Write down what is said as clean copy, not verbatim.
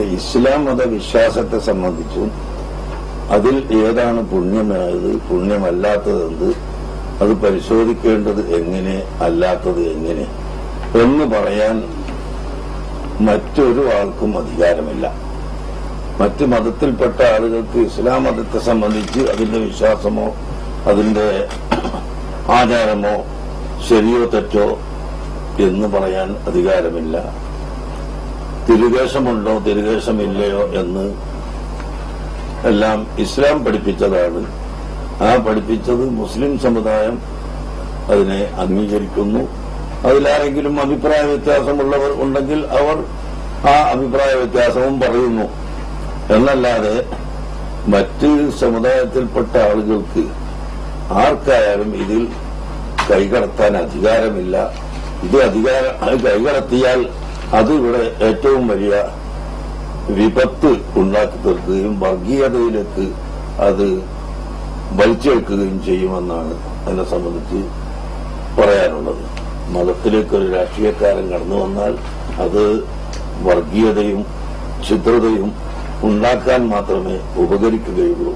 ഇസ്ലാം മതവിശ്വാസത്തെ സംബന്ധിച്ചും അതിൽ ഏതാണ് പുണ്യമായത് പുണ്യമല്ലാത്തതെന്ത്, അത് പരിശോധിക്കേണ്ടത് എങ്ങനെ, അല്ലാത്തത് എങ്ങനെ എന്ന് പറയാൻ മറ്റൊരു ആൾക്കും അധികാരമില്ല. മറ്റ് മതത്തിൽപ്പെട്ട ആളുകൾക്ക് ഇസ്ലാം മതത്തെ സംബന്ധിച്ച് അതിന്റെ വിശ്വാസമോ അതിന്റെ ആചാരമോ ശരിയോ തെറ്റോ എന്ന് പറയാൻ അധികാരമില്ല. തിരുകേശമുണ്ടോ തിരുകേശമില്ലയോ എന്ന് എല്ലാം ഇസ്ലാം പഠിപ്പിച്ചതാണ്. ആ പഠിപ്പിച്ചത് മുസ്ലിം സമുദായം അതിനെ അംഗീകരിക്കുന്നു. അതിലാരെങ്കിലും അഭിപ്രായ വ്യത്യാസമുള്ളവർ ഉണ്ടെങ്കിൽ അവർ ആ അഭിപ്രായ വ്യത്യാസവും പറയുന്നു എന്നല്ലാതെ മറ്റ് സമുദായത്തിൽപ്പെട്ട ആളുകൾക്ക് ആർക്കായാലും ഇതിൽ കൈകടത്താൻ അധികാരമില്ല. ഇത് കൈകടത്തിയാൽ അത് ഇവിടെ ഏറ്റവും വലിയ വിപത്ത് ഉണ്ടാക്കി തീർക്കുകയും വർഗീയതയിലേക്ക് അത് വലിച്ചെടുക്കുകയും ചെയ്യുമെന്നാണ് അതിനെ സംബന്ധിച്ച് പറയാനുള്ളത്. മതത്തിലേക്ക് ഒരു രാഷ്ട്രീയക്കാരൻ കടന്നു വന്നാൽ അത് വർഗീയതയും ഛിദ്രതയും ഉണ്ടാക്കാൻ മാത്രമേ ഉപകരിക്കുകയുള്ളൂ.